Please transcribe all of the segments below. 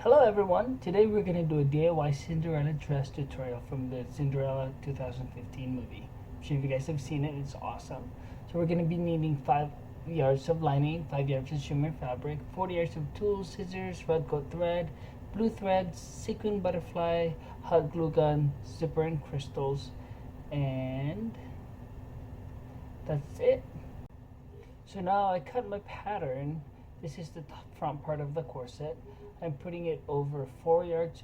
Hello everyone, today we're going to do a DIY Cinderella dress tutorial from the Cinderella 2015 movie. I'm sure if you guys have seen it, it's awesome. So we're going to be needing 5 yards of lining, 5 yards of shimmer fabric, 40 yards of tools, scissors, red coat thread, blue threads, sequin butterfly, hot glue gun, zipper and crystals, and that's it. So now I cut my pattern. This is the top front part of the corset. I'm putting it over 4 layers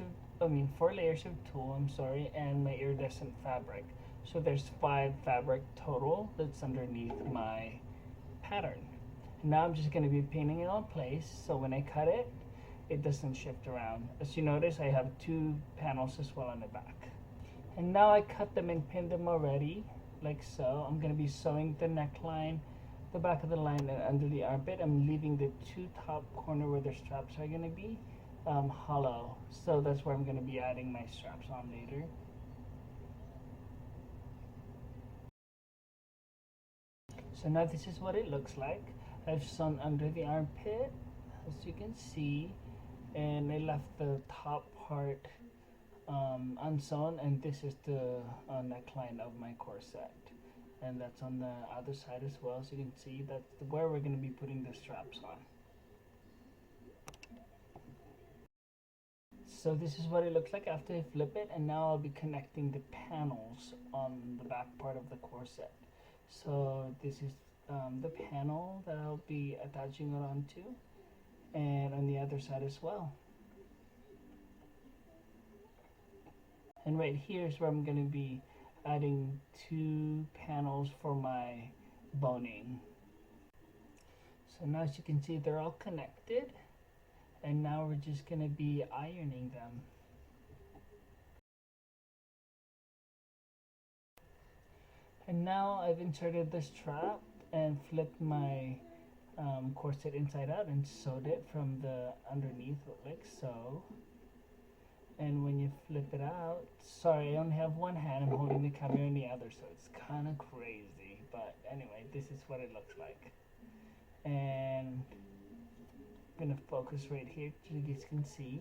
of tulle, and my iridescent fabric. So there's 5 fabric total that's underneath my pattern. And now I'm just going to be pinning it on place so when I cut it, it doesn't shift around. As you notice, I have 2 panels as well on the back. And now I cut them and pinned them already, like so. I'm going to be sewing the neckline, the back of the line, and under the armpit. I'm leaving the 2 top corner where the straps are going to be hollow, so that's where I'm going to be adding my straps on later. So now this is what it looks like. I've sewn under the armpit, as you can see, and I left the top part unsewn, and this is the neckline of my corset. And that's on the other side as well, so you can see that's where we're going to be putting the straps on. So this is what it looks like after I flip it, and now I'll be connecting the panels on the back part of the corset. So this is the panel that I'll be attaching it onto, and on the other side as well. And right here is where I'm going to be adding 2 panels for my boning. So now as you can see, they're all connected, and now we're just going to be ironing them. And now I've inserted the strap and flipped my corset inside out and sewed it from the underneath like so. And when you flip it out, sorry, I only have one hand, I'm holding the camera in the other, so it's kind of crazy, but anyway, this is what it looks like. And I'm gonna focus right here so you guys can see.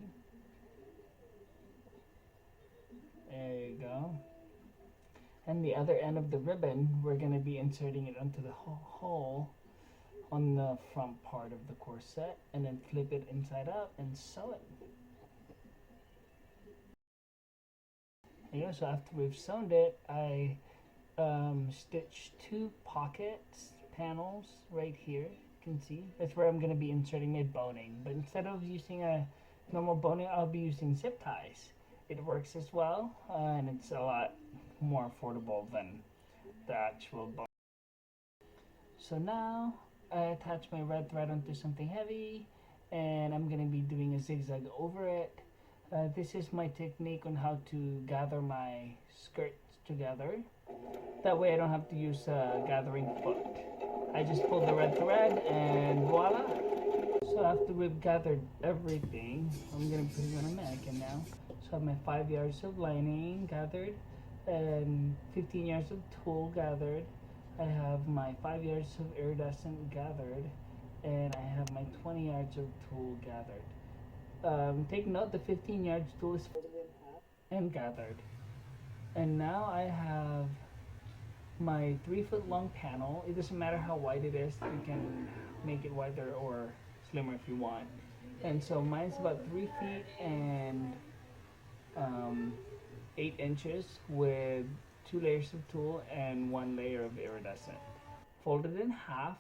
There you go. And the other end of the ribbon, we're gonna be inserting it onto the hole on the front part of the corset, and then flip it inside out and sew it. So after we've sewn it, I stitched 2 pockets panels right here. You can see that's where I'm going to be inserting my boning, but instead of using a normal boning, I'll be using zip ties. It works as well, and it's a lot more affordable than the actual boning. So now I attach my red thread onto something heavy, and I'm going to be doing a zigzag over it. This is my technique on how to gather my skirts together. That way I don't have to use a gathering foot. I just pull the red thread and voila! So after we've gathered everything, I'm going to put it on a mannequin now. So I have my 5 yards of lining gathered and 15 yards of tulle gathered. I have my 5 yards of iridescent gathered, and I have my 20 yards of tulle gathered. Take note, the 15 yards tulle is folded in half and gathered. And now I have my 3-foot long panel. It doesn't matter how wide it is, you can make it wider or slimmer if you want. And so mine's about 3 feet and 8 inches with 2 layers of tulle and 1 layer of iridescent. Folded in half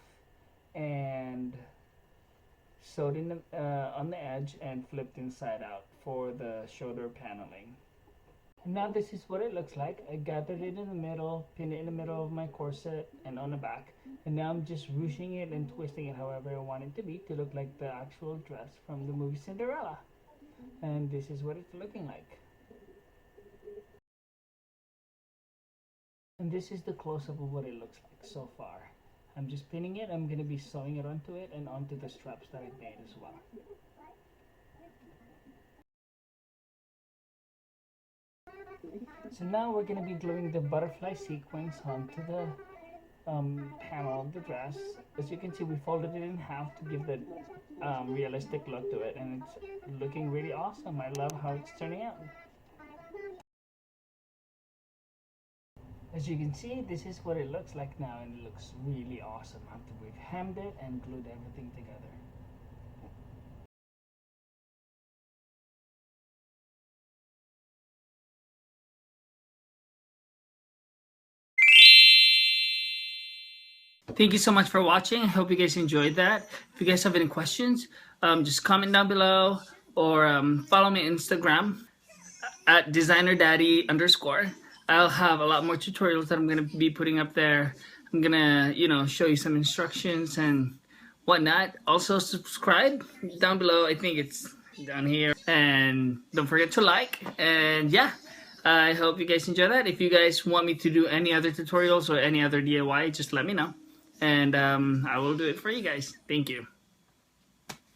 and sewed in on the edge and flipped inside out for the shoulder paneling. And now this is what it looks like. I gathered it in the middle, pinned it in the middle of my corset and on the back, and now I'm just ruching it and twisting it however I want it to be to look like the actual dress from the movie Cinderella. And this is what it's looking like. And this is the close-up of what it looks like so far. I'm just pinning it. I'm going to be sewing it onto it and onto the straps that I made as well. So now we're going to be gluing the butterfly sequins onto the panel of the dress. As you can see, we folded it in half to give the realistic look to it, and it's looking really awesome. I love how it's turning out. As you can see, this is what it looks like now, and it looks really awesome after we've hemmed it and glued everything together. Thank you so much for watching. I hope you guys enjoyed that. If you guys have any questions, just comment down below, or follow me on Instagram at designerdaddy_. I'll have a lot more tutorials that I'm gonna be putting up there. I'm gonna, show you some instructions and whatnot. Also subscribe down below. I think it's down here. And don't forget to like. And yeah, I hope you guys enjoy that. If you guys want me to do any other tutorials or any other DIY, just let me know. And I will do it for you guys. Thank you.